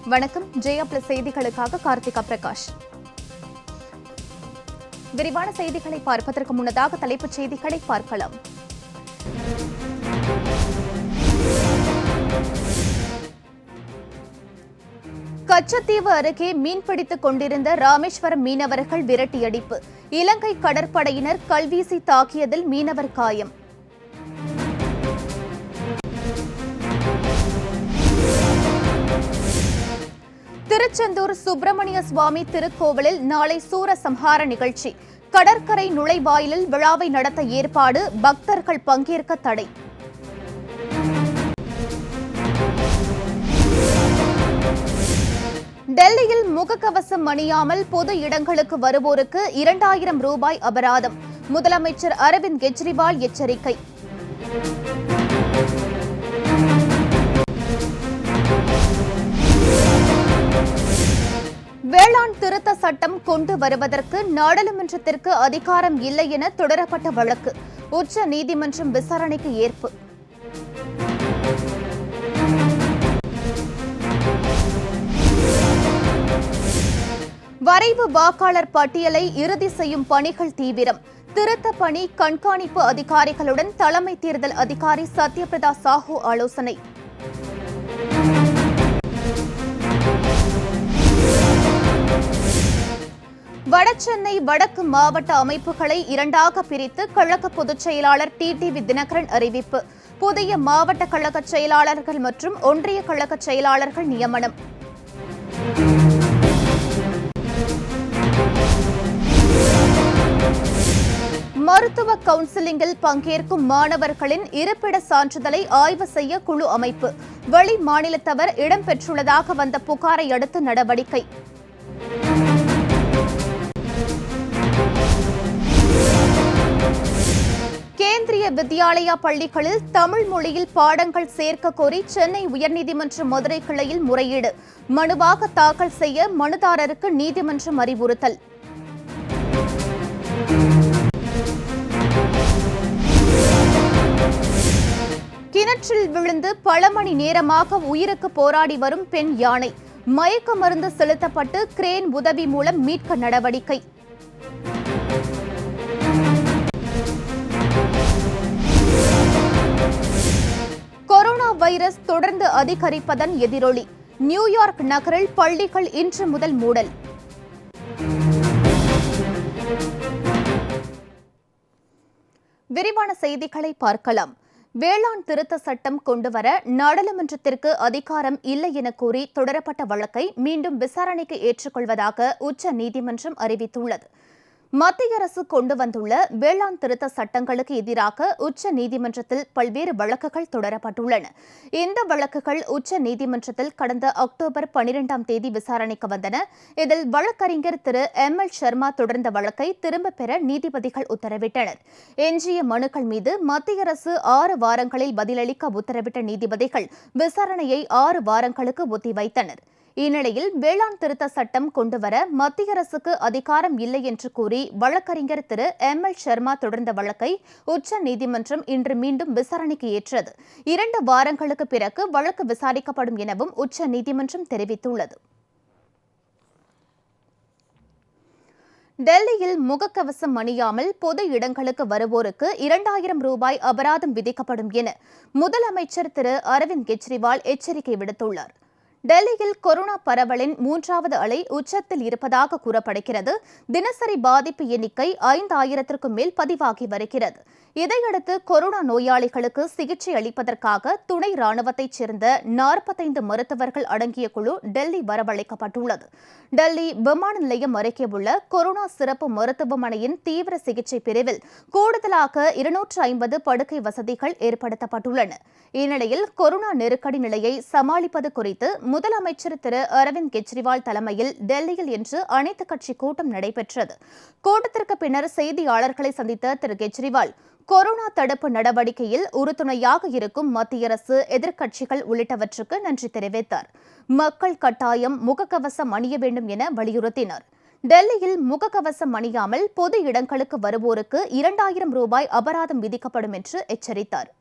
வணக்கம். ஜெயா பிளஸ் செய்திகளுக்காக கார்த்திகா பிரகாஷ். விரிவான செய்திகளை பார்ப்பதற்கு முன்னதாக தலைப்புச் செய்திகளை பார்க்கலாம். கச்சத்தீவு அருகே மீன்பிடித்துக் கொண்டிருந்த ராமேஸ்வரம் மீனவர்கள் விரட்டியடிப்பு. இலங்கை கடற்படையினர் கல்வீசி தாக்கியதில் மீனவர் காயம். திருச்செந்தூர் சுப்பிரமணிய சுவாமி திருக்கோவிலில் நாளை சூரசம்ஹார நிகழ்ச்சி. கடற்கரை நுழைவாயிலில் விழாவை நடத்த ஏற்பாடு. பக்தர்கள் பங்கேற்க தடை. டெல்லியில் முகக்கவசம் அணியாமல் பொது இடங்களுக்கு வருவோருக்கு 2000 ரூபாய் அபராதம். முதலமைச்சர் அரவிந்த் கெஜ்ரிவால் எச்சரிக்கை. வேளாண் திருத்த சட்டம் கொண்டு வருவதற்கு நாடாளுமன்றத்திற்கு அதிகாரம் இல்லை என தொடரப்பட்ட வழக்கு. உச்ச நீதிமன்றம் விசாரணைக்கு ஏற்பு. வரைவு வாக்காளர் பட்டியலை இறுதி செய்யும் பணிகள் தீவிரம். திருத்த பணி கண்காணிப்பு அதிகாரிகளுடன் தலைமை தேர்தல் அதிகாரி சத்யபிரதா சாஹூ ஆலோசனை. வடசென்னை வடக்கு மாவட்ட அமைப்புகளை 2ஆக பிரித்து கழக பொதுச் செயலாளர் டிடிவி தினகரன் அறிவிப்பு. புதிய மாவட்ட கழக செயலாளர்கள் மற்றும் ஒன்றிய கழக செயலாளர்கள் நியமனம். மருத்துவ கவுன்சிலிங்கில் பங்கேற்கும் மாணவர்களின் இருப்பிட சான்றிதழை ஆய்வு செய்ய குழு அமைப்பு. வெளி மாநிலத்தவர் இடம்பெற்றுள்ளதாக வந்த புகாரை அடுத்து நடவடிக்கை. கேந்திரிய வித்யாலயா பள்ளிகளில் தமிழ் மொழியில் பாடங்கள் சேர்க்க கோரி சென்னை உயர்நீதிமன்ற மதுரை கிளையில் முறையீடு. மனுவாக தாக்கல் செய்ய மனுதாரருக்கு நீதிமன்றம் அறிவுறுத்தல். கிணற்றில் விழுந்து பல மணி நேரமாக உயிருக்கு போராடி வரும் பெண் யானை. மயக்க மருந்து செலுத்தப்பட்டு கிரேன் உதவி மூலம் மீட்க நடவடிக்கை. கொரோனா வைரஸ் தொடர்ந்து அதிகரிப்பதன் எதிரொலி. நியூயார்க் நகரில் பள்ளிகள் இன்று முதல் மூடல். விரிவான செய்திகளை பார்க்கலாம். வேளாண் திருத்த சட்டம் கொண்டுவர நாடாளுமன்றத்திற்கு அதிகாரம் இல்லை என கூறி தொடரப்பட்ட வழக்கை மீண்டும் விசாரணைக்கு ஏற்றுக்கொள்வதாக உச்ச நீதிமன்றம் அறிவித்துள்ளது. மத்திய அரசு கொண்டு வந்துள்ள வேளாண் திருத்த சட்டங்களுக்கு எதிராக உச்ச நீதிமன்றத்தில் பல்வேறு வழக்குகள் தொடரப்பட்டுள்ளன. இந்த வழக்குகள் உச்ச நீதிமன்றத்தில் கடந்த அக்டோபர் 12ஆம் தேதி விசாரணைக்கு வந்தன. இதில் வழக்கறிஞர் திரு ML சர்மா தொடர்ந்த வழக்கை திரும்பப் பெற நீதிபதிகள் உத்தரவிட்டனர். எஞ்சிய மனுக்கள் மீது மத்திய அரசு 6 வாரங்களில் பதிலளிக்க உத்தரவிட்ட நீதிபதிகள் விசாரணையை 6 வாரங்களுக்கு ஒத்திவைத்தனர். இந்நிலையில் வேளாண் திருத்த சட்டம் கொண்டுவர மத்திய அரசுக்கு அதிகாரம் இல்லை என்று கூறி வழக்கறிஞர் திரு ML சர்மா தொடர்ந்த வழக்கை உச்ச நீதிமன்றம் இன்று மீண்டும் விசாரணைக்கு ஏற்றது. 2 வாரங்களுக்கு பிறகு வழக்கு விசாரிக்கப்படும் எனவும் உச்ச நீதிமன்றம் தெரிவித்துள்ளது. டெல்லியில் முகக்கவசம் அணியாமல் பொது இடங்களுக்கு வருவோருக்கு 2000 ரூபாய் அபராதம் விதிக்கப்படும் என முதலமைச்சர் திரு அரவிந்த் கெஜ்ரிவால் எச்சரிக்கை விடுத்துள்ளார். டெல்லியில் கொரோனா பரவலின் 3வது அலை உச்சத்தில் இருப்பதாக கூறப்படுகிறது. தினசரி பாதிப்பு எண்ணிக்கை 5000க்கும் மேல் பதிவாகி வருகிறது. இதையடுத்து கொரோனா நோயாளிகளுக்கு சிகிச்சை அளிப்பதற்காக துணை ராணுவத்தைச் சேர்ந்த 45 மருத்துவர்கள் அடங்கிய குழு டெல்லி வரவழைக்கப்பட்டுள்ளது. டெல்லி விமான நிலையம் அருகே உள்ள கொரோனா சிறப்பு மருத்துவமனையின் தீவிர சிகிச்சை பிரிவில் கூடுதலாக 250 படுக்கை வசதிகள் ஏற்படுத்தப்பட்டுள்ளன. இந்நிலையில் கொரோனா நெருக்கடி நிலையை சமாளிப்பது குறித்து முதலமைச்சர் திரு அரவிந்த் கெஜ்ரிவால் தலைமையில் டெல்லியில் இன்று அனைத்துக் கட்சி கூட்டம் நடைபெற்றது. கூட்டத்திற்கு பின்னர் செய்தியாளர்களை சந்தித்த திரு கெஜ்ரிவால் கொரோனா தடுப்பு நடவடிக்கையில் உறுதுணையாக இருக்கும் மத்திய அரசு, எதிர்க்கட்சிகள் உள்ளிட்டவற்றுக்கு நன்றி தெரிவித்தார். மக்கள் கட்டாயம் முகக்கவசம் அணிய வேண்டும் என வலியுறுத்தினார். டெல்லியில் முகக்கவசம் அணியாமல் பொது இடங்களுக்கு வருவோருக்கு 2000 ரூபாய் அபராதம் விதிக்கப்படும் என்று எச்சரித்தார்.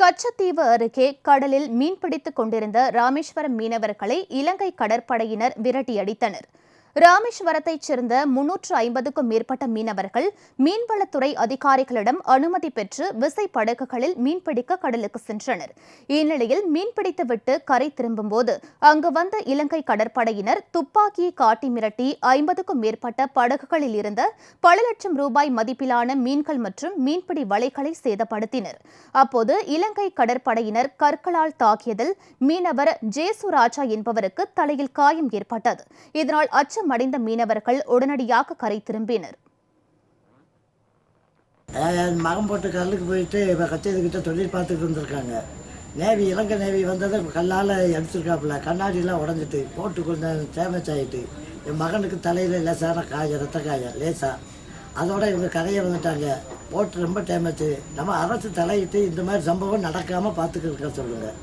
கச்சத்தீவு அருகே கடலில் மீன்பிடித்துக் கொண்டிருந்த ராமேஸ்வரம் மீனவர்களை இலங்கை கடற்படையினர் விரட்டியடித்தனர். ராமேஸ்வரத்தைச் சேர்ந்த 350க்கும் மேற்பட்ட மீனவர்கள் மீன்வளத்துறை அதிகாரிகளிடம் அனுமதி பெற்று விசைப்படகுகளில் மீன்பிடிக்க கடலுக்கு சென்றனர். இந்நிலையில் மீன்பிடித்துவிட்டு கரை திரும்பும்போது அங்கு வந்த இலங்கை கடற்படையினர் துப்பாக்கியை காட்டி மிரட்டி 50க்கும் மேற்பட்ட படகுகளில் இருந்த பல லட்சம் ரூபாய் மதிப்பிலான மீன்கள் மற்றும் மீன்பிடி வலைகளை சேதப்படுத்தினர். அப்போது இலங்கை கடற்படையினர் கற்களால் தாக்கியதில் மீனவர் ஜேசுராஜா என்பவருக்கு தலையில் காயம் ஏற்பட்டது. இதனால் அச்சமடைந்த மீனவர்கள் உடனடியாக கரை திரும்பினர். மகம் போட்டு கடலுக்கு போயிட்டு இப்போ கச்சேரிக்கிட்ட தொழில் பார்த்துட்டு இருந்திருக்காங்க. நேவி இலங்கை நேவி வந்ததை கல்லால் எடுத்துருக்காப்புல, கண்ணாடிலாம் உடஞ்சிட்டு போட்டு கொஞ்சம் டேமேஜ் ஆகிட்டு என் மகனுக்கு தலையில் லேசான காயம், ரத்த காயம் லேசா. அதோட இவங்க கரையை வந்துட்டாங்க. போட்டு ரொம்ப டேமேஜ். நம்ம அரசு தலையிட்டு இந்த மாதிரி சம்பவம் நடக்காமல் பார்த்துக்க சொல்லுங்கள்.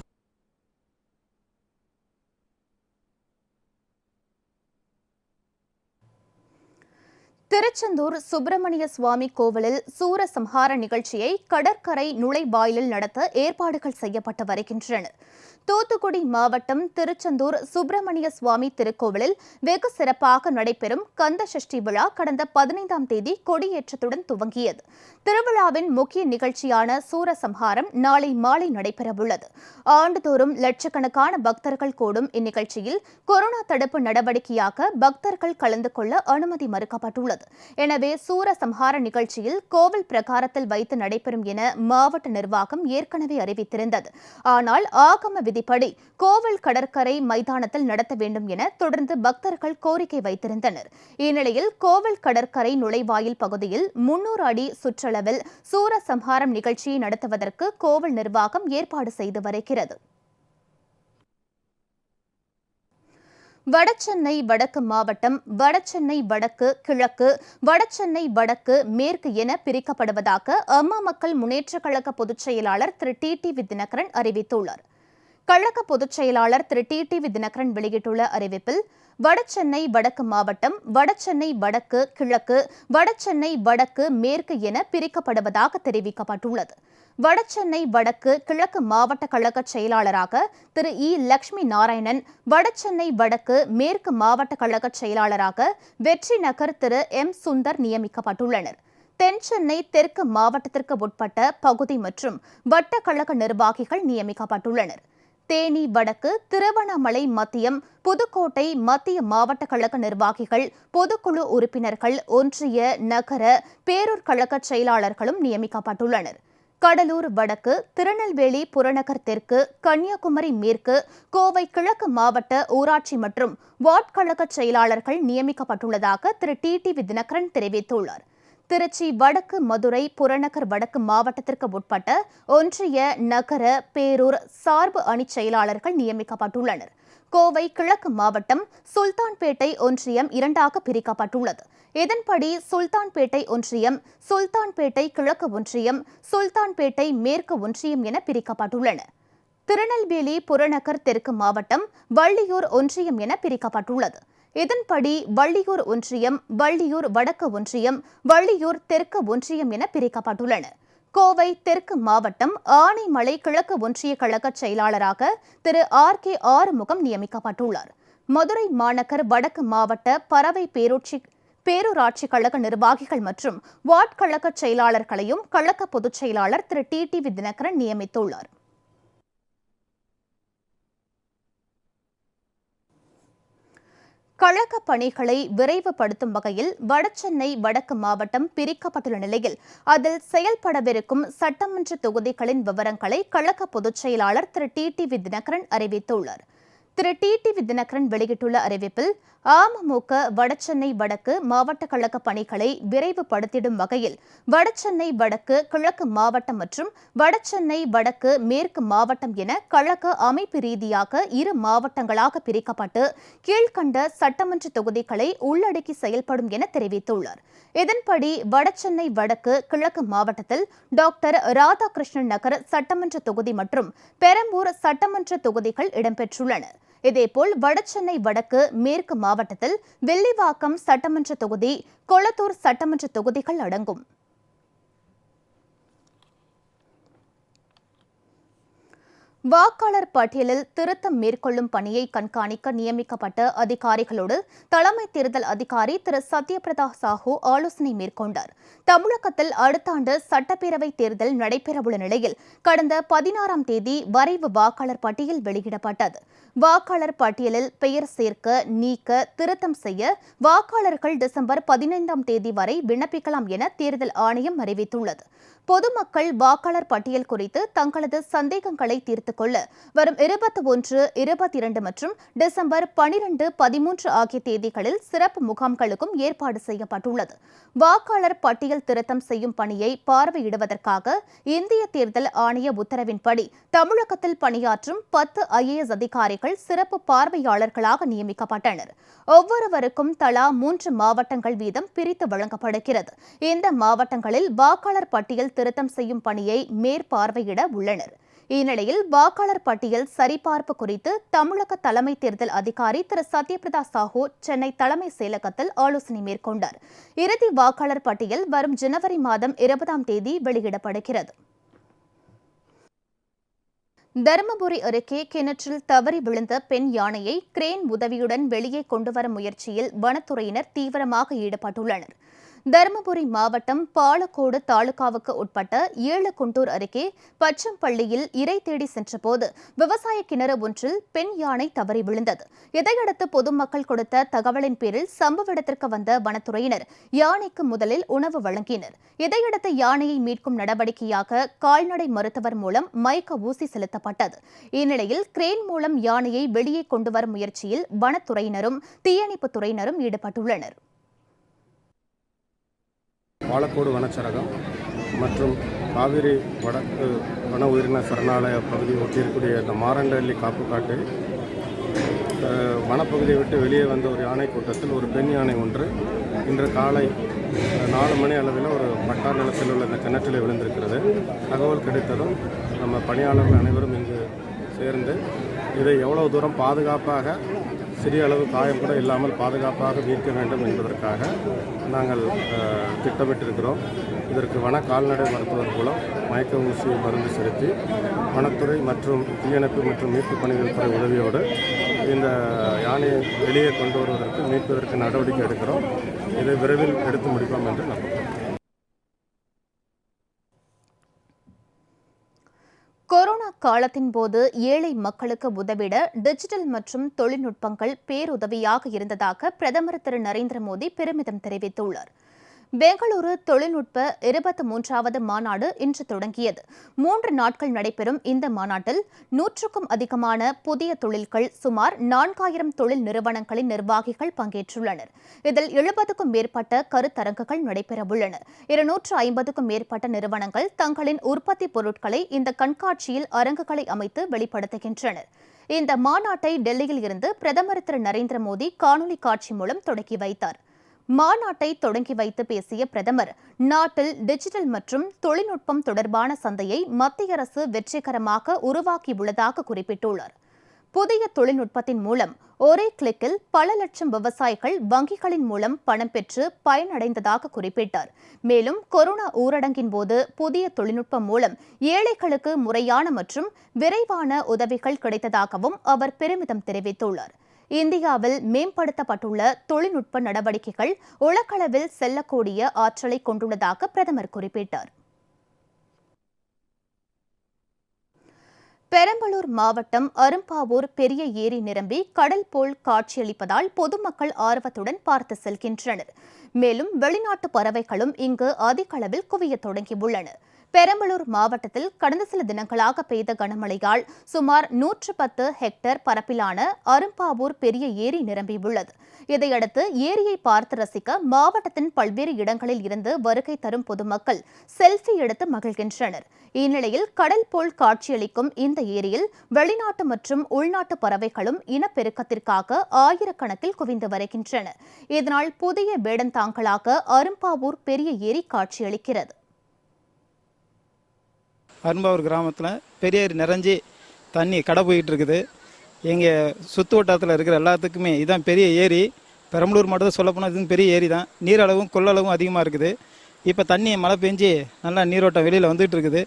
திருச்செந்தூர் சுப்பிரமணிய சுவாமி கோவிலில் சூரசம்ஹார நிகழ்ச்சியை கடற்கரை நுழைவாயிலில் நடத்த ஏற்பாடுகள் செய்யப்பட்டு வருகின்றன. தூத்துக்குடி மாவட்டம் திருச்செந்தூர் சுப்பிரமணிய சுவாமி திருக்கோவிலில் வெகு சிறப்பாக நடைபெறும் கந்த சஷ்டி விழா கடந்த 15ஆம் தேதி கொடியேற்றத்துடன் துவங்கியது. திருவிழாவின் முக்கிய நிகழ்ச்சியான சூரசம்ஹாரம் நாளை மாலை நடைபெறவுள்ளது. ஆண்டுதோறும் லட்சக்கணக்கான பக்தர்கள் கூடும் இந்நிகழ்ச்சியில் கொரோனா தடுப்பு நடவடிக்கையாக பக்தர்கள் கலந்து கொள்ள அனுமதி மறுக்கப்பட்டுள்ளது. எனவே சூரசம்ஹார நிகழ்ச்சியில் கோவில் பிரகாரத்தில் வைத்து நடைபெறும் என மாவட்ட நிர்வாகம் ஏற்கனவே அறிவித்திருந்தது. ஆனால் ஆகம விதிப்படி கோவில் கடற்கரை மைதானத்தில் நடத்த வேண்டும் என தொடர்ந்து பக்தர்கள் கோரிக்கை வைத்திருந்தனர். இந்நிலையில் கோவில் கடற்கரை நுழைவாயில் பகுதியில் 300 அடி சுற்றளவில் சூரசம்ஹாரம் நிகழ்ச்சியை நடத்துவதற்கு கோவில் நிர்வாகம் ஏற்பாடு செய்து வருகிறது. வடசென்னை வடக்கு மாவட்டம் வடசென்னை வடக்கு, கிழக்கு, வடசென்னை வடக்கு, மேற்கு என பிரிக்கப்படுவதாக அம்மா மக்கள் முன்னேற்றக் கழக பொதுச் செயலாளர் திரு டிடிவி தினகரன் அறிவித்துள்ளார். கழக பொதுச் செயலாளர் திரு டிடிவி தினகரன் வெளியிட்டுள்ள அறிவிப்பில் வடசென்னை வடக்கு மாவட்டம் வடசென்னை வடக்கு, கிழக்கு, வடசென்னை வடக்கு, மேற்கு என பிரிக்கப்படுவதாக தெரிவிக்கப்பட்டுள்ளது. வடசென்னை வடக்கு, கிழக்கு மாவட்ட கழக செயலாளராக திரு இ. லட்சுமி நாராயணன், வடசென்னை வடக்கு, மேற்கு மாவட்ட கழக செயலாளராக வெற்றி நகர் திரு எம். சுந்தர் நியமிக்கப்பட்டுள்ளனர். தென்சென்னை தெற்கு மாவட்டத்திற்கு உட்பட்ட பகுதி மற்றும் வட்ட கழக நிர்வாகிகள் நியமிக்கப்பட்டுள்ளனர். தேனி வடக்கு, திருவண்ணாமலை மத்தியம், புதுக்கோட்டை மத்திய மாவட்ட கழக நிர்வாகிகள், பொதுக்குழு உறுப்பினர்கள், ஒன்றிய, நகர, பேரூர் கழக செயலாளர்களும் நியமிக்கப்பட்டுள்ளனர். கடலூர் வடக்கு, திருநெல்வேலி புறநகர் தெற்கு, கன்னியாகுமரி மேற்கு, கோவை கிழக்கு மாவட்ட ஊராட்சி மற்றும் வார்டு கழக செயலாளர்கள் நியமிக்கப்பட்டுள்ளதாக திரு டிடிவி தினகரன் தெரிவித்துள்ளார். திருச்சி வடக்கு, மதுரை புறநகர் வடக்கு மாவட்டத்திற்கு உட்பட்ட ஒன்றிய, நகர, பேரூர் சார்பு அணி செயலாளர்கள் நியமிக்கப்பட்டுள்ளனர். கோவை கிழக்கு மாவட்டம் சுல்தான்பேட்டை ஒன்றியம் 2ஆக பிரிக்கப்பட்டுள்ளது. இதன்படி சுல்தான்பேட்டை ஒன்றியம், சுல்தான்பேட்டை கிழக்கு ஒன்றியம், சுல்தான்பேட்டை மேற்கு ஒன்றியம் என பிரிக்கப்பட்டுள்ளன. திருநெல்வேலி புறநகர் தெற்கு மாவட்டம் வள்ளியூர் ஒன்றியம் என பிரிக்கப்பட்டுள்ளது. இதன்படி வள்ளியூர் ஒன்றியம், வள்ளியூர் வடக்கு ஒன்றியம், வள்ளியூர் தெற்கு ஒன்றியம் என பிரிக்கப்பட்டுள்ளன. கோவை தெற்கு மாவட்டம் ஆனைமலை கிழக்கு ஒன்றிய கழக செயலாளராக திரு ஆர். ஆறுமுகம் நியமிக்கப்பட்டுள்ளார். மதுரை மாநகர் வடக்கு மாவட்ட பறவை பேரூராட்சி கழக நிர்வாகிகள் மற்றும் வார்டு கழக செயலாளர்களையும் கழக பொதுச் செயலாளர் திரு டிடிவி தினகரன் நியமித்துள்ளார். கழக பணிகளை விரைவுபடுத்தும் வகையில் வடசென்னை வடக்கு மாவட்டம் பிரிக்கப்பட்டுள்ள நிலையில் அதில் செயல்படவிருக்கும் சட்டமன்ற தொகுதிகளின் விவரங்களை கழக பொதுச் செயலாளர் திரு டிடிவி தினகரன் அறிவித்துள்ளார். திரு டிடிவி தினகரன் வெளியிட்டுள்ள அறிவிப்பில் அமமுக வடசென்னை வடக்கு மாவட்ட கழக பணிகளை விரைவுபடுத்திடும் வகையில் வடசென்னை வடக்கு, கிழக்கு மாவட்டம் மற்றும் வடசென்னை வடக்கு, மேற்கு மாவட்டம் என கழக அமைப்பு ரீதியாக 2 மாவட்டங்களாக பிரிக்கப்பட்டு கீழ்கண்ட சட்டமன்ற தொகுதிகளை உள்ளடக்கி செயல்படும் என தெரிவித்துள்ளார். இதன்படி வடசென்னை வடக்கு, கிழக்கு மாவட்டத்தில் டாக்டர் ராதாகிருஷ்ணன் நகர் சட்டமன்ற தொகுதி மற்றும் பெரம்பூர் சட்டமன்ற தொகுதிகள் இடம்பெற்றுள்ளன. இதேபோல் வடசென்னை வடக்கு, மேற்கு மாவட்டத்தில் வில்லிவாக்கம் சட்டமன்ற தொகுதி, கொளத்தூர் சட்டமன்ற தொகுதிகள் அடங்கும். வாக்காளர் பட்டியலில் திருத்தம் மேற்கொள்ளும் பணியை கண்காணிக்க நியமிக்கப்பட்ட அதிகாரிகளோடு தலைமை தேர்தல் அதிகாரி திரு சத்யபிரதா சாஹூ ஆலோசனை மேற்கொண்டார். தமிழகத்தில் அடுத்த ஆண்டு சட்டப்பேரவைத் தேர்தல் நடைபெறவுள்ள நிலையில் கடந்த 16ஆம் தேதி வரைவு வாக்காளர் பட்டியல் வெளியிடப்பட்டது. வாக்காளர் பட்டியலில் பெயர் சேர்க்க, நீக்க, திருத்தம் செய்ய வாக்காளர்கள் டிசம்பர் 15ஆம் தேதி வரை விண்ணப்பிக்கலாம் என தேர்தல் ஆணையம் அறிவித்துள்ளது. பொதுமக்கள் வாக்காளர் பட்டியல் குறித்து தங்களது சந்தேகங்களை தீர்த்துக் கொள்ள வரும் 21, 22 மற்றும் டிசம்பர் 12, 13 ஆகிய தேதிகளில் சிறப்பு முகாம்களுக்கும் ஏற்பாடு செய்யப்பட்டுள்ளது. வாக்காளர் பட்டியல் திருத்தம் செய்யும் பணியை பார்வையிடுவதற்காக இந்திய தேர்தல் ஆணைய உத்தரவின்படி தமிழகத்தில் பணியாற்றும் 10 IAS அதிகாரிகள் சிறப்பு பார்வையாளர்களாக நியமிக்கப்பட்டனர். ஒவ்வொருவருக்கும் தலா 3 மாவட்டங்கள் வீதம் பிரித்து வழங்கப்படுகிறது. இந்த மாவட்டங்களில் வாக்காளர் பட்டியல் திருத்தம் செய்யும் பணியை மேற்பார்வையிட உள்ளனர். இந்நிலையில் வாக்காளர் பட்டியல் சரிபார்ப்பு குறித்து தமிழக தலைமை தேர்தல் அதிகாரி திரு சத்யபிரதா சாஹூ சென்னை தலைமை செயலகத்தில் ஆலோசனை மேற்கொண்டார். இறுதி வாக்காளர் பட்டியல் வரும் ஜனவரி மாதம் 20ஆம் தேதி வெளியிடப்படுகிறது. தருமபுரி அருகே கிணற்றில் தவறி விழுந்த பெண் யானையை கிரேன் உதவியுடன் வெளியே கொண்டுவரும் முயற்சியில் வனத்துறையினர் தீவிரமாக ஈடுபட்டுள்ளனர். தருமபுரி மாவட்டம் பாலக்கோடு தாலுகாவுக்கு உட்பட்ட ஏழுகுண்டூர் அருகே பச்சம்பள்ளியில் இரை தேடி சென்றபோது விவசாய கிணறு ஒன்றில் பெண் யானை தவறி விழுந்தது. இதையடுத்து பொதுமக்கள் கொடுத்த தகவலின் பேரில் சம்பவ இடத்திற்கு வந்த வனத்துறையினர் யானைக்கு முதலில் உணவு வழங்கினர். இதையடுத்து யானையை மீட்கும் நடவடிக்கையாக கால்நடை மருத்துவர் மூலம் மயக்க ஊசி செலுத்தப்பட்டது. இந்நிலையில் கிரேன் மூலம் யானையை வெளியே கொண்டுவரும் முயற்சியில் வனத்துறையினரும் தீயணைப்புத் துறையினரும் ஈடுபட்டுள்ளனர். பாலக்கோடு வனச்சரகம் மற்றும் காவிரி வடக்கு வன உயிரின சரணாலய பகுதியை ஒட்டியிருக்கக்கூடிய இந்த மாரண்டள்ளி காப்புக்காட்டில் வனப்பகுதியை விட்டு வெளியே வந்த ஒரு யானை கூட்டத்தில் ஒரு பெண் யானை ஒன்று இன்று காலை 4 மணி அளவில் ஒரு பட்டார் நிலத்தில் உள்ள இந்த கிணற்றில் விழுந்திருக்கிறது. தகவல் கிடைத்ததும் நம்ம பணியாளர்கள் அனைவரும் இங்கு சேர்ந்து இதை எவ்வளவு தூரம் பாதுகாப்பாக, சிறிய அளவு காயம் கூட இல்லாமல் பாதுகாப்பாக மீட்க வேண்டும் என்பதற்காக நாங்கள் திட்டமிட்டிருக்கிறோம். இதற்கு வன கால்நடை மருத்துவர் மூலம் மயக்க ஊசி மருந்து செலுத்தி வனத்துறை மற்றும் தீயணைப்பு மற்றும் மீட்பு பணிகள் துறை உதவியோடு இந்த யானையை வெளியே கொண்டு வருவதற்கு மீட்பதற்கு நடவடிக்கை எடுக்கிறோம். இதை விரைவில் எடுத்து முடிப்போம் என்று நம்புகிறோம். கொரோனா காலத்தின் போது ஏழை மக்களுக்கு உதவிட டிஜிட்டல் மற்றும் தொழில்நுட்பங்கள் பேருதவியாக இருந்ததாக பிரதமர் திரு நரேந்திர மோடி பெருமிதம் தெரிவித்துள்ளார். பெங்களூரு தொழில்நுட்ப 23வது மாநாடு இன்று தொடங்கியது. 3 நாட்கள் நடைபெறும் இந்த மாநாட்டில் 100க்கும் அதிகமான புதிய தொழில்கள், சுமார் 4000 தொழில் நிறுவனங்களின் நிர்வாகிகள் பங்கேற்றுள்ளனர். இதில் 70க்கும் மேற்பட்ட கருத்தரங்குகள் நடைபெறவுள்ளன. 250க்கும் மேற்பட்ட நிறுவனங்கள் தங்களின் உற்பத்தி பொருட்களை இந்த கண்காட்சியில் அரங்குகளை அமைத்து வெளிப்படுத்துகின்றனர். இந்த மாநாட்டை டெல்லியில் இருந்து பிரதமர் திரு நரேந்திர மோடி காணொலி காட்சி மூலம் தொடங்கி வைத்தார். மாநாட்டை தொடங்கி வைத்து பேசிய பிரதமர், நாட்டில் டிஜிட்டல் மற்றும் தொழில்நுட்பம் தொடர்பான சந்தையை மத்திய அரசு வெற்றிகரமாக உருவாக்கியுள்ளதாக குறிப்பிட்டுள்ளார். புதிய தொழில்நுட்பத்தின் மூலம் ஒரே கிளிக்கில் பல லட்சம் விவசாயிகள் வங்கிகளின் மூலம் பணம் பெற்று பயனடைந்ததாக குறிப்பிட்டார். மேலும் கொரோனா ஊரடங்கின் போது புதிய தொழில்நுட்பம் மூலம் ஏழைகளுக்கு முறையான மற்றும் விரைவான உதவிகள் கிடைத்ததாகவும் அவர் பெருமிதம் தெரிவித்துள்ளார். இந்தியாவில் மேம்படுத்தப்பட்டுள்ள தொழில்நுட்ப நடவடிக்கைகள் உலகளவில் செல்லக்கூடிய ஆற்றலை கொண்டுள்ளதாக பிரதமர் குறிப்பிட்டார். பெரம்பலூர் மாவட்டம் அரும்பாவூர் பெரிய ஏரி நிரம்பி கடல் போல் காட்சியளிப்பதால் பொதுமக்கள் ஆர்வத்துடன் பார்த்து செல்கின்றனர். மேலும் வெளிநாட்டு பறவைகளும் இங்கு அதிக அளவில் குவிய தொடங்கியுள்ளன. பெரம்பலூர் மாவட்டத்தில் கடந்த சில தினங்களாக பெய்த கனமழையால் சுமார் 110 ஹெக்டேர் பரப்பிலான அரும்பாவூர் பெரிய ஏரி நிரம்பியுள்ளது. இதையடுத்து ஏரியை பார்த்து ரசிக்க மாவட்டத்தின் பல்வேறு இடங்களில் இருந்து வருகை தரும் பொதுமக்கள் செல்ஃபி எடுத்து மகிழ்கின்றனர். இந்நிலையில் கடல் போல் காட்சியளிக்கும் இந்த ஏரியில் வெளிநாட்டு மற்றும் உள்நாட்டு பறவைகளும் இனப்பெருக்கத்திற்காக ஆயிரக்கணக்கில் குவிந்து வருகின்றன. இதனால் புதிய வேடந்தாங்கலாக அரும்பாவூர் பெரிய ஏரி காட்சியளிக்கிறது. அரும்பாவூர் கிராமத்தில் பெரிய ஏரி நிறைஞ்சி தண்ணி கடை போயிட்டு இருக்குது. எங்கள் சுற்று வட்டாரத்தில் இருக்கிற எல்லாத்துக்குமே இதுதான் பெரிய ஏரி. பெரம்பலூர் மட்டும் சொல்லப்போனால் இதுவும் பெரிய ஏரி தான். நீரளவும் கொள்ளளவும் அதிகமாக இருக்குது. இப்போ தண்ணி மழை பெஞ்சு நல்லா நீரோட்டம் வெளியில் வந்துட்டு இருக்குது.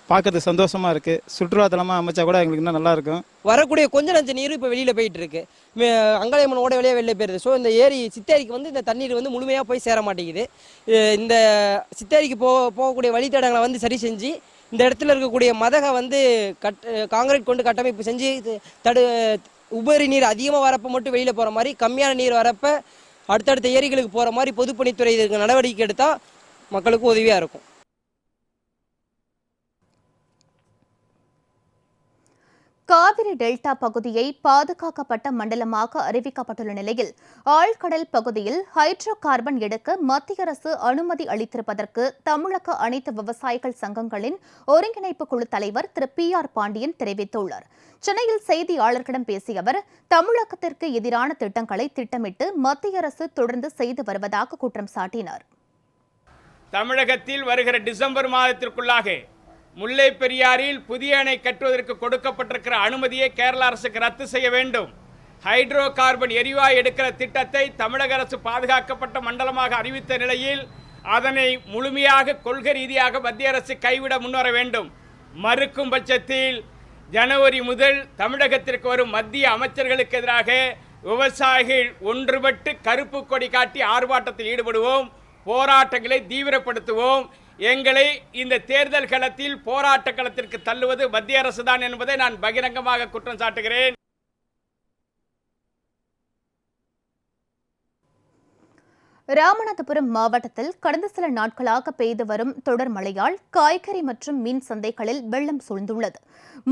பார்க்கறதுக்கு சந்தோஷமாக இருக்குது. சுற்றுலாத்தலமாக அமைச்சா கூட எங்களுக்கு இன்னும் நல்லாயிருக்கும். வரக்கூடிய கொஞ்சம் நஞ்ச நீர் இப்போ வெளியில் போயிட்டு இருக்கு. அங்காளம்மன் ஓட வழியாக வெளில போயிருது. ஸோ இந்த ஏரி சித்தேரிக்கு வந்து இந்த தண்ணீர் வந்து முழுமையாக போய் சேர மாட்டேங்குது. இந்த சித்தேரிக்கு போகக்கூடிய வழித்தடங்களை வந்து சரி செஞ்சு இந்த இடத்துல இருக்கக்கூடிய மதகை வந்து காங்கிரீட் கொண்டு கட்டமைப்பு செஞ்சு உபரி நீர் அதிகமாக வரப்போ மட்டும் வெளியில் போகிற மாதிரி, கம்மியான நீர் வரப்போ அடுத்தடுத்த ஏரிகளுக்கு போகிற மாதிரி பொதுப்பணித்துறை இதுக்கு நடவடிக்கை எடுத்தால் மக்களுக்கு உதவியாக இருக்கும். காவிரி டெல்டா பகுதியை பாதுகாக்கப்பட்ட மண்டலமாக அறிவிக்கப்பட்டுள்ள நிலையில் ஆழ்கடல் பகுதியில் ஹைட்ரோ கார்பன் எடுக்க மத்திய அரசு அனுமதி அளித்திருப்பதற்கு தமிழக அனைத்து விவசாயிகள் சங்கங்களின் ஒருங்கிணைப்பு குழு தலைவர் திரு PR பாண்டியன் தெரிவித்துள்ளார். சென்னையில் செய்தியாளர்களிடம் பேசிய அவர், தமிழகத்திற்கு எதிரான திட்டங்களை திட்டமிட்டு மத்திய அரசு தொடர்ந்து செய்து வருவதாக குற்றம் சாட்டினார். தமிழகத்தில் வருகிற டிசம்பர் மாதத்திற்குள்ளாக முல்லை பெரியாறில் புதிய அணை கட்டுவதற்கு கொடுக்கப்பட்டிருக்கிற அனுமதியை கேரள அரசுக்கு ரத்து செய்ய வேண்டும். ஹைட்ரோ கார்பன் எரிவாயு எடுக்கிற திட்டத்தை தமிழக அரசு பாதுகாக்கப்பட்ட மண்டலமாக அறிவித்த நிலையில் அதனை முழுமையாக கொள்கை ரீதியாக மத்திய அரசு கைவிட முன்வர வேண்டும். மறுக்கும் பட்சத்தில் ஜனவரி முதல் தமிழகத்திற்கு வரும் மத்திய அமைச்சர்களுக்கு எதிராக விவசாயிகள் ஒன்றுபட்டு கருப்பு கொடி காட்டி ஆர்ப்பாட்டத்தில் ஈடுபடுவோம். போராட்டங்களை தீவிரப்படுத்துவோம். எங்களை இந்த தேர்தல் களத்தில் போராட்ட களத்திற்கு தள்ளுவது மத்திய அரசு தான் என்பதை நான் பகிரங்கமாக குற்றம் சாட்டுகிறேன். ராமநாதபுரம் மாவட்டத்தில் கடந்த சில நாட்களாக பெய்து வரும் தொடர் மழையால் காய்கறி மற்றும் மீன் சந்தைகளில் வெள்ளம் சூழ்ந்துள்ளது.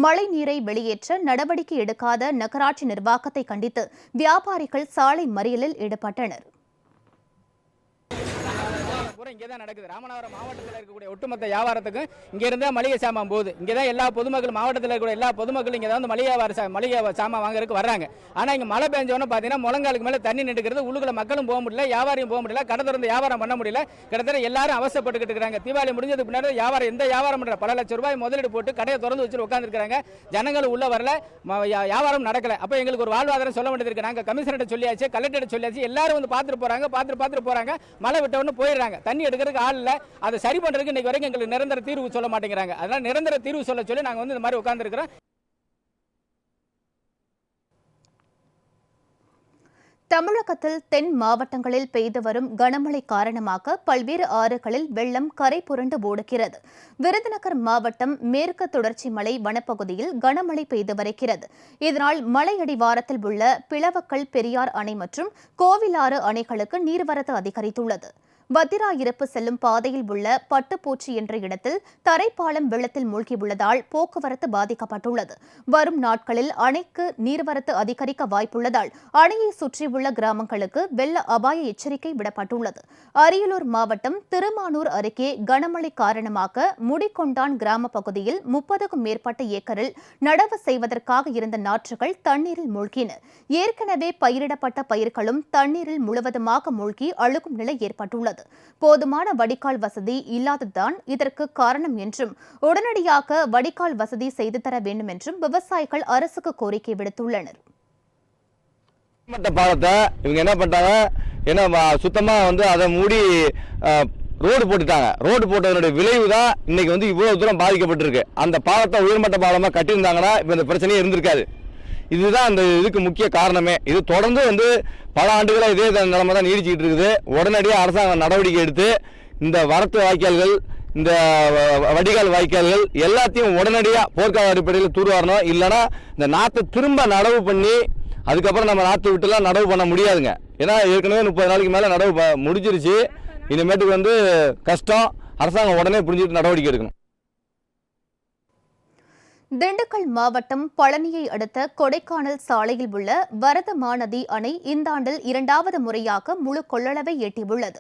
மழை நீரை வெளியேற்ற நடவடிக்கை எடுக்காத நகராட்சி நிர்வாகத்தை கண்டித்து வியாபாரிகள் சாலை மறியலில் ஈடுபட்டனர். இங்கே தான் நடக்குது. ராமநாதபுரம் மாவட்டத்தில் இருக்கக்கூடிய ஒட்டுமொத்த வியாபாரத்துக்கும் இங்கே இருந்தால் மளிகை சாமான் போகுது. இங்கே தான் எல்லா பொதுமக்கள், மாவட்டத்தில் இருக்கக்கூடிய எல்லா பொதுமக்களும் இங்கே தான் வந்து மளிகை சாமான் வாங்குறதுக்கு வர்றாங்க. ஆனால் இங்கே மழை பெஞ்சோன்னு பார்த்தீங்கன்னா முழங்காலுக்கு மேலே தண்ணி நின்றுக்கிறது. உள்ளுக்குள்ள மக்களும் போக முடியல, வியாபாரியும் போக முடியல, கடை திறந்து வியாபாரம் பண்ண முடியல. கிட்டத்தட்ட எல்லாரும் அவசரப்பட்டுக்கிட்டு இருக்காங்க. தீபாவளி முடிஞ்சதுக்கு பின்னாடி வியாபாரம் எந்த வியாபாரம் பண்ணுற பல லட்சம் ரூபாய் முதலீடு போட்டு கடையை திறந்து வச்சு உட்காந்துருக்காங்க. ஜனங்கள் உள்ள வரல, வியாபாரம் நடக்கல. அப்போ எங்களுக்கு ஒரு வாழ்வாதாரம் சொல்ல வேண்டியது இருக்கு. நாங்கள் கமிஷனர்கிட்ட சொல்லியாச்சு, கலெக்டர் சொல்லியாச்சு, எல்லாரும் வந்து பார்த்துட்டு போறாங்க. மழை விட்ட உடனே போயிடுறாங்க. தண்ணி எடுக்கிறதுக்கு ஆள் இல்ல. அதை சரி பண்றதுக்கு இன்னைக்கு வரைக்கும் எங்களுக்கு நிரந்தர தீர்வு சொல்ல மாட்டேங்கிறாங்க. அதனால நிரந்தர தீர்வு சொல்ல சொல்லி நாங்க வந்து இந்த மாதிரி உட்கார்ந்து இருக்கிறோம். தமிழகத்தில் தென் மாவட்டங்களில் பெய்து வரும் கனமழை காரணமாக பல்வேறு ஆறுகளில் வெள்ளம் கரை புரண்டு ஓடுகிறது. விருதுநகர் மாவட்டம் மேற்கு தொடர்ச்சி மலை வனப்பகுதியில் கனமழை பெய்து வருகிறது. இதனால் மலையடிவாரத்தில் உள்ள பிளவக்கல் பெரியார் அணை மற்றும் கோவிலாறு அணைகளுக்கு நீர்வரத்து அதிகரித்துள்ளது. வத்திராயிருப்பு செல்லும் பாதையில் உள்ள பட்டுப்பூச்சி என்ற இடத்தில் தரைப்பாலம் வெள்ளத்தில் மூழ்கியுள்ளதால் போக்குவரத்து பாதிக்கப்பட்டுள்ளது. வரும் நாட்களில் அணைக்கு நீர்வரத்து அதிகரிக்க வாய்ப்புள்ளதால் அணையை சுற்றியுள்ள கிராமங்களுக்கு வெள்ள அபாய எச்சரிக்கை விடப்பட்டுள்ளது. அரியலூர் மாவட்டம் திருமானூர் அருகே கனமழை காரணமாக முடிகொண்டான் கிராம பகுதியில் 30க்கும் மேற்பட்ட ஏக்கரில் நடவு செய்வதற்காக இருந்த நாற்றுகள் தண்ணீரில் மூழ்கின. ஏற்கனவே பயிரிடப்பட்ட பயிர்களும் தண்ணீரில் முழுவதுமாக மூழ்கி அழுகும் நிலை ஏற்பட்டுள்ளது. போதுமான வடிகால் வசதி இல்லாததுதான் இதற்கு காரணம் என்றும் உடனடியாக வடிகால் வசதி செய்து தர வேண்டும் என்றும் விவசாயிகள் அரசுக்கு கோரிக்கை விடுத்துள்ளனர். பாலத்தை இவங்க என்ன பண்ணிட்டாங்க, சுத்தமா வந்து அதை மூடி ரோடு போட்டுட்டாங்க. ரோடு போட்டதனுடைய விளைவு தான் இன்னைக்கு வந்து இவ்வளவு தூரம் பாதிக்கப்பட்டிருக்கு. அந்த பாலத்தை உயர்மட்ட பாலமா கட்டியிருந்தாங்கன்னா இப்ப இந்த பிரச்சனையே இருந்திருக்காது. இதுதான் அந்த இதுக்கு முக்கிய காரணமே. இது தொடர்ந்து வந்து பல ஆண்டுகளாக இதே நிலைமை தான் நீடிச்சுக்கிட்டு இருக்குது. உடனடியாக அரசாங்கம் நடவடிக்கை எடுத்து இந்த வரத்து வாய்க்கால்கள், இந்த வடிகால் வாய்க்கால்கள் எல்லாத்தையும் உடனடியாக போர்க்கால அடிப்படையில் தூர்வாரணும். இல்லைன்னா இந்த நாற்றை திரும்ப நடவு பண்ணி அதுக்கப்புறம் நம்ம நாற்று விட்டுலாம் நடவு பண்ண முடியாதுங்க. ஏன்னா ஏற்கனவே 30 நாளைக்கு மேலே நடவு முடிஞ்சிருச்சு. இனிமேட்டுக்கு வந்து கஷ்டம். அரசாங்கம் உடனே புரிஞ்சுட்டு நடவடிக்கை எடுக்கணும். திண்டுக்கல் மாவட்டம் பழனியை அடுத்த கொடைக்கானல் சாலையில் உள்ள வரதமாநதி அணை இந்த ஆண்டில் 2வது முறையாக முழு கொள்ளளவை எட்டியுள்ளது.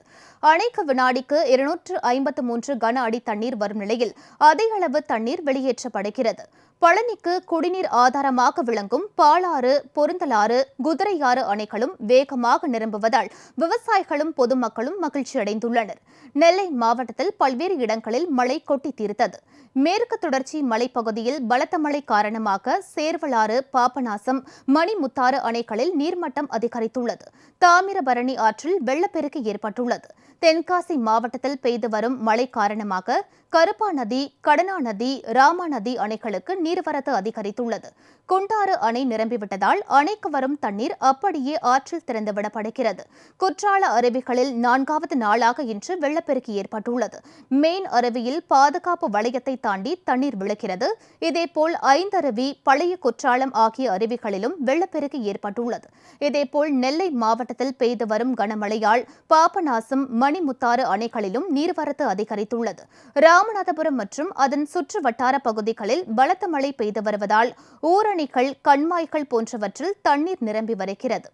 அணைக்கு வினாடிக்கு 253 கன அடி தண்ணீர் வரும் நிலையில் அதே அளவு தண்ணீர் வெளியேற்றப்படுகிறது. பழனிக்கு குடிநீர் ஆதாரமாக விளங்கும் பாலாறு, பொருந்தலாறு, குதிரையாறு அணைகளும் வேகமாக நிரம்புவதால் விவசாயிகளும் பொதுமக்களும் மகிழ்ச்சியடைந்துள்ளனர். நெல்லை மாவட்டத்தில் பல்வேறு இடங்களில் மழை கொட்டி தீர்த்தது. மேற்கு தொடர்ச்சி மலைப்பகுதியில் பலத்த மழை காரணமாக சேர்வலாறு, பாபநாசம், மணிமுத்தாறு அணைகளில் நீர்மட்டம் அதிகரித்துள்ளது. தாமிரபரணி ஆற்றில் வெள்ளப்பெருக்கு ஏற்பட்டுள்ளது. தென்காசி மாவட்டத்தில் பெய்து வரும் மழை காரணமாக கருப்பா நதி, கடனா நதி, ராமா நதி அணைகளுக்கு நீர்வரத்து அதிகரித்துள்ளது. குண்டாறு அணை நிரம்பிவிட்டதால் அணைக்கு வரும் தண்ணீர் அப்படியே ஆற்றில் திறந்துவிடப்படுகிறது. குற்றால அருவிகளில் 4வது நாளாக இன்று வெள்ளப்பெருக்கு ஏற்பட்டுள்ளது. மெயின் அருவியில் பாதுகாப்பு வளையத்தை தாண்டி தண்ணீர் விழுகிறது. இதேபோல் ஐந்தருவி, பழைய குற்றாலம் ஆகிய அருவிகளிலும் வெள்ளப்பெருக்கு ஏற்பட்டுள்ளது. இதேபோல் நெல்லை மாவட்டத்தில் பெய்து வரும் கனமழையால் பாபநாசம், மணிமுத்தாறு அணைகளிலும் நீர்வரத்து அதிகரித்துள்ளது. ராமநாதபுரம் மற்றும் அதன் சுற்று வட்டார பகுதிகளில் பலத்த மழை பெய்து வருவதால் ஊரணிகள், கண்மாய்கள் போன்றவற்றில் தண்ணீர் நிரம்பி வருகிறது.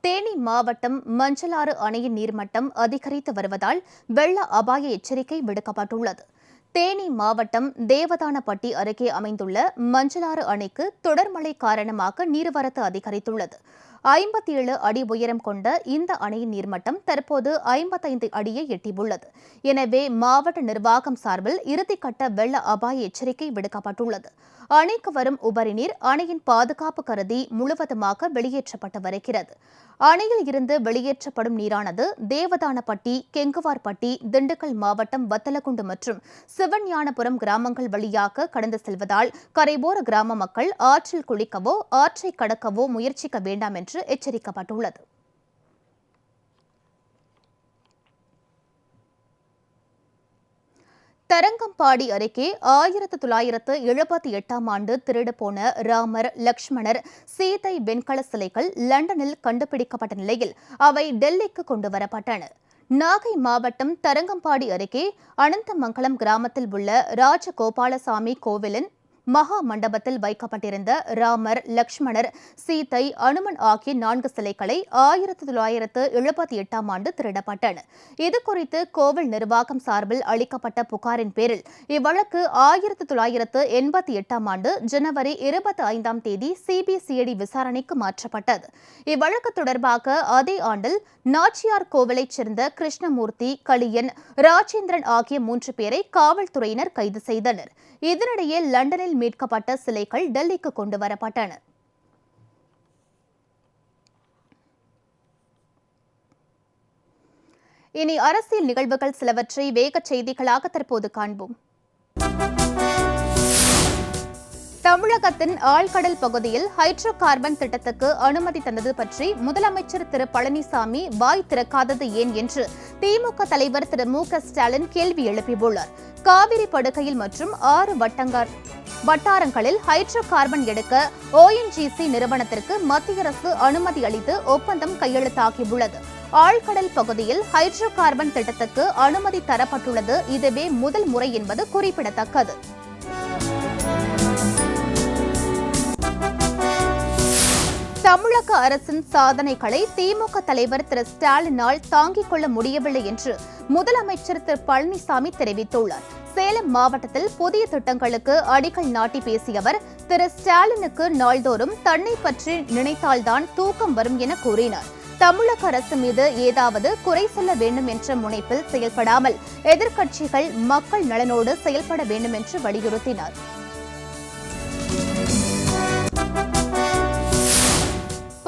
தேனி மாவட்டம் மஞ்சளாறு அணையின் நீர்மட்டம் அதிகரித்து வருவதால் வெள்ள அபாய எச்சரிக்கை விடுக்கப்பட்டுள்ளது. தேனி மாவட்டம் தேவதானப்பட்டி அருகே அமைந்துள்ள மஞ்சளாறு அணைக்கு தொடர் மழை காரணமாக நீர்வரத்து அதிகரித்துள்ளது. 57 அடி உயரம் கொண்ட இந்த அணையின் நீர்மட்டம் தற்போது 55 அடியை எட்டியுள்ளது. எனவே மாவட்ட நிர்வாகம் சார்பில் இறுதிக்கட்ட வெள்ள அபாய எச்சரிக்கை விடுக்கப்பட்டுள்ளது. அணைக்கு வரும் உபரி நீர் அணையின் பாதுகாப்பு கருதி முழுவதுமாக வெளியேற்றப்பட்டு வருகிறது. அணையில் இருந்து வெளியேற்றப்படும் நீரானது தேவதானப்பட்டி, கெங்குவார்பட்டி, திண்டுக்கல் மாவட்டம் வத்தலகுண்டு மற்றும் சிவஞானபுரம் கிராமங்கள் வழியாக கடந்து செல்வதால் கரையோர கிராம மக்கள் ஆற்றில் குளிக்கவோ ஆற்றை கடக்கவோ முயற்சிக்க வேண்டாம் என்று எச்சரிக்கப்பட்டுள்ளது. தரங்கம்பாடி அருகே 1978ஆம் ஆண்டு திருடு போன ராமர், லக்ஷ்மணர், சீதை வெண்கல சிலைகள் லண்டனில் கண்டுபிடிக்கப்பட்ட நிலையில் அவை டெல்லிக்கு கொண்டு வரப்பட்டன. நாகை மாவட்டம் தரங்கம்பாடி அருகே அனந்தமங்கலம் கிராமத்தில் உள்ள ராஜகோபாலசாமி கோவிலின் மகா மண்டபத்தில் வைக்கப்பட்டிருந்த ராமர், லக்ஷ்மணர், சீதை, அனுமன் ஆகிய 4 சிலைகளை 1978ஆம் ஆண்டு திருடப்பட்டன. இதுகுறித்து கோவில் நிர்வாகம் சார்பில் அளிக்கப்பட்ட புகாரின் பேரில் இவ்வழக்கு 1988ஆம் ஆண்டு ஜனவரி 25ஆம் தேதி சிபிசிஐடி விசாரணைக்கு மாற்றப்பட்டது. இவ்வழக்கு தொடர்பாக அதே ஆண்டில் நாச்சியார் கோவிலைச் சேர்ந்த கிருஷ்ணமூர்த்தி, கலியன், ராஜேந்திரன் ஆகிய 3 பேரை காவல்துறையினர் கைது செய்தனர். இதனிடையே லண்டனில் மீட்கப்பட்ட சிலைகள் டெல்லிக்கு கொண்டு வரப்பட்டன. இனி அரசியல் நிகழ்வுகள் சிலவற்றை வேக செய்திகளாக தற்போது காண்போம். தமிழகத்தின் ஆழ்கடல் பகுதியில் ஹைட்ரோ கார்பன் திட்டத்துக்கு அனுமதி தந்தது பற்றி முதலமைச்சர் திரு பழனிசாமி வாய் திறக்காதது ஏன் என்று திமுக தலைவர் திரு மு.க. ஸ்டாலின் கேள்வி எழுப்பியுள்ளார். காவிரி படுகையில் மற்றும் 6 வட்டாரங்களில் ஹைட்ரோ கார்பன் எடுக்க ONGC நிறுவனத்திற்கு மத்திய அரசு அனுமதி அளித்து ஒப்பந்தம் கையெழுத்தாகியுள்ளது. ஆழ்கடல் பகுதியில் ஹைட்ரோ கார்பன் திட்டத்துக்கு அனுமதி தரப்பட்டுள்ளது இதுவே முதல் முறை என்பது குறிப்பிடத்தக்கது. தமிழக அரசின் சாதனைகளை திமுக தலைவர் திரு ஸ்டாலினால் தாங்கிக் கொள்ள முடியவில்லை என்று முதலமைச்சர் திரு பழனிசாமி தெரிவித்துள்ளார். சேலம் மாவட்டத்தில் புதிய திட்டங்களுக்கு அடிக்கல் நாட்டி பேசிய அவர் திரு ஸ்டாலினுக்கு நாள்தோறும் தன்னை பற்றி நினைத்தால்தான் தூக்கம் வரும் என கூறினார். தமிழக அரசு மீது ஏதாவது குறை சொல்ல வேண்டும் என்ற முனைப்பில் செயல்படாமல் எதிர்க்கட்சிகள் மக்கள் நலனோடு செயல்பட வேண்டும் என்று வலியுறுத்தினார்.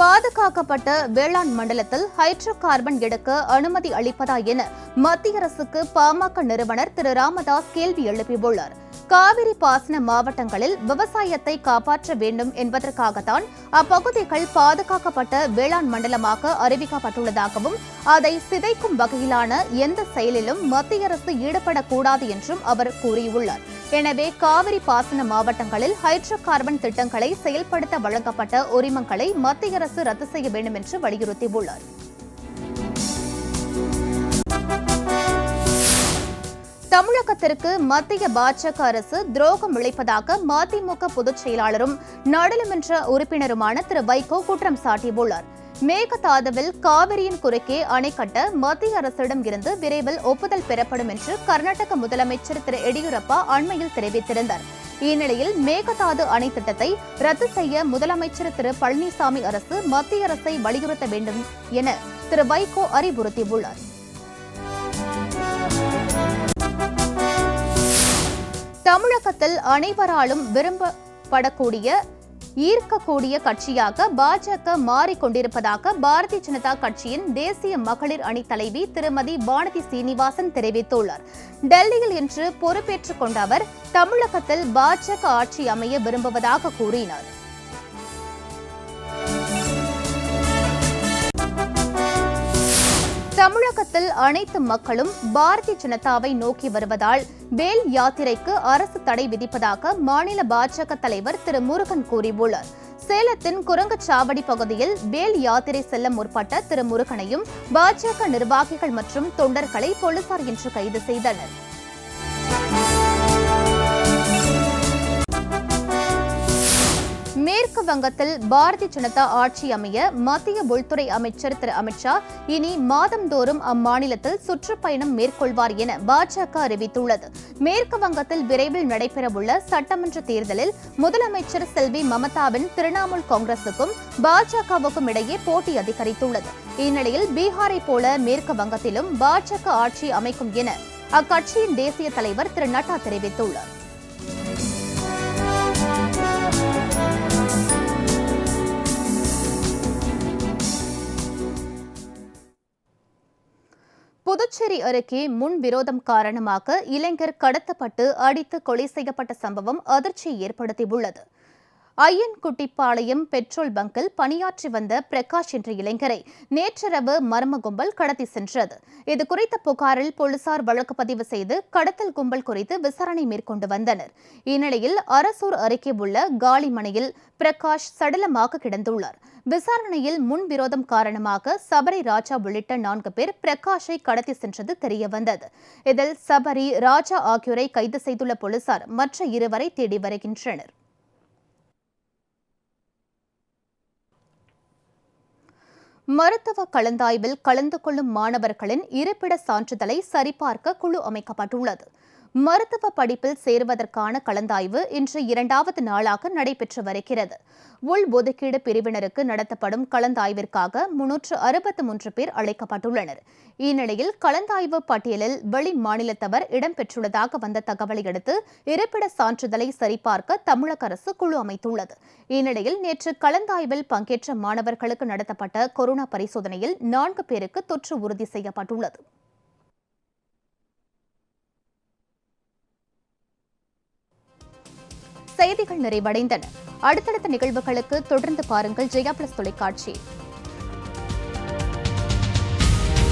பாதுகாக்கப்பட்ட வேளாண் மண்டலத்தில் ஹைட்ரோ கார்பன் எடுக்க அனுமதி அளிப்பதா என மத்திய அரசுக்கு பாமக நிறுவனர் திரு ராமதாஸ் கேள்வி எழுப்பியுள்ளார். காவிரி பாசன மாவட்டங்களில் விவசாயத்தை காப்பாற்ற வேண்டும் என்பதற்காகத்தான் அப்பகுதிகள் பாதுகாக்கப்பட்ட வேளாண் மண்டலமாக அறிவிக்கப்பட்டுள்ளதாகவும் அதை சிதைக்கும் வகையிலான எந்த செயலிலும் மத்திய அரசு ஈடுபடக்கூடாது என்றும் அவர் கூறியுள்ளார். எனவே காவிரி பாசன மாவட்டங்களில் ஹைட்ரோ கார்பன் திட்டங்களை செயல்படுத்த வழங்கப்பட்ட உரிமங்களை மத்திய அரசு ரத்து செய்ய வேண்டும் என்று வலியுறுத்தியுள்ளார். தமிழகத்திற்கு மத்திய பாஜக அரசு துரோகம் இழைப்பதாக மதிமுக பொதுச் செயலாளரும் நாடாளுமன்ற உறுப்பினருமான திரு வைகோ குற்றம் சாட்டியுள்ளார். மேகதாதுவில் காவிரியின் குறுக்கே அணை கட்ட மத்திய அரசிடம் இருந்து விரைவில் ஒப்புதல் பெறப்படும் என்று கர்நாடக முதலமைச்சர் திரு எடியூரப்பா அண்மையில் தெரிவித்திருந்தார். இந்நிலையில் மேகதாது அணை திட்டத்தை ரத்து செய்ய முதலமைச்சர் திரு பழனிசாமி அரசு மத்திய அரசை வலியுறுத்த வேண்டும் என திரு வைகோ அறிவுறுத்தியுள்ளார். தமிழகத்தில் அனைவராலும் விரும்பப்படக்கூடிய ஈர்க்கக்கூடிய கட்சியாக பாஜக மாறிக்கொண்டிருப்பதாக பாரதிய ஜனதா கட்சியின் தேசிய மகளிர் அணி தலைவி திருமதி வானதி சீனிவாசன் தெரிவித்துள்ளார். டெல்லியில் இன்று பொறுப்பேற்றுக் கொண்ட அவர் தமிழகத்தில் பாஜக ஆட்சி அமைய விரும்புவதாக கூறினார். தமிழகத்தில் அனைத்து மக்களும் பாரதிய ஜனதாவை நோக்கி வருவதால் வேல் யாத்திரைக்கு அரசு தடை விதிப்பதாக மாநில பாஜக தலைவர் திரு முருகன் கூறியுள்ளார். சேலத்தின் குரங்குச்சாவடி பகுதியில் வேல் யாத்திரை செல்ல முற்பட்ட திரு முருகனையும் பாஜக நிர்வாகிகள் மற்றும் தொண்டர்களை போலீசார் இன்று கைது செய்தனர். மேற்கு வங்கத்தில் பாரதிய ஜனதா ஆட்சி அமைய மத்திய உள்துறை அமைச்சர் திரு அமித்ஷா இனி மாதந்தோறும் அம்மாநிலத்தில் சுற்றுப்பயணம் மேற்கொள்வார் என பாஜக அறிவித்துள்ளது. மேற்கு வங்கத்தில் விரைவில் நடைபெறவுள்ள சட்டமன்ற தேர்தலில் முதலமைச்சர் செல்வி மமதாவின் திரிணாமுல் காங்கிரசுக்கும் பாஜகவுக்கும் இடையே போட்டி அதிகரித்துள்ளது. இந்நிலையில் பீகாரை போல மேற்கு வங்கத்திலும் பாஜக ஆட்சி அமைக்கும் என அக்கட்சியின் தேசிய தலைவர் திரு நட்டா தெரிவித்துள்ளார். புதுச்சேரி அருகே முன்விரோதம் காரணமாக இளைஞர் கடத்தப்பட்டு அடித்து கொலை செய்யப்பட்ட சம்பவம் அதிர்ச்சியை ஏற்படுத்தியுள்ளது. ஐயன்குட்டிப்பாளையம் பெட்ரோல் பங்கில் பணியாற்றி வந்த பிரகாஷ் என்ற இளைஞரை நேற்றிரவு மர்ம கும்பல் கடத்தி சென்றது. இதுகுறித்த புகாரில் போலீசார் வழக்கு பதிவு செய்து கடத்தல் கும்பல் குறித்து விசாரணை மேற்கொண்டு வந்தனர். இந்நிலையில் அரசூர் அருகே உள்ள காலிமனையில் பிரகாஷ் சடலமாக கிடந்துள்ளார். விசாரணையில் முன்விரோதம் காரணமாக சபரி ராஜா உள்ளிட்ட 4 பேர் பிரகாஷை கடத்தி சென்றது தெரியவந்தது. இதில் சபரி, ராஜா ஆகியோரை கைது செய்துள்ள போலீசார் மற்ற 2 வரை தேடி வருகின்றனர். மருத்துவ கலந்தாய்வில் கலந்து கொள்ளும் மாணவர்களின் இருப்பிட சான்றிதழை சரிபார்க்க குழு அமைக்கப்பட்டுள்ளது. மருத்துவ படிப்பில் சேருவதற்கான கலந்தாய்வு இன்று 2வது நாளாக நடைபெற்று வருகிறது. உள் ஒதுக்கீடு பிரிவினருக்கு நடத்தப்படும் கலந்தாய்விற்காக 363 பேர் அழைக்கப்பட்டுள்ளனர். இந்நிலையில் கலந்தாய்வு பட்டியலில் வெளி மாநிலத்தவர் இடம்பெற்றுள்ளதாக வந்த தகவலை அடுத்து இருப்பிட சான்றிதழை சரிபார்க்க தமிழக அரசு குழு அமைத்துள்ளது. இந்நிலையில் நேற்று கலந்தாய்வில் பங்கேற்ற மாணவர்களுக்கு நடத்தப்பட்ட கொரோனா பரிசோதனையில் 4 பேருக்கு தொற்று உறுதி செய்யப்பட்டுள்ளது. செய்திகள் நிறைவடைந்தன. அடுத்தடுத்த நிகழ்வுகளுக்கு தொடர்ந்து பாருங்கள் ஜெயா பிளஸ் தொலைக்காட்சி.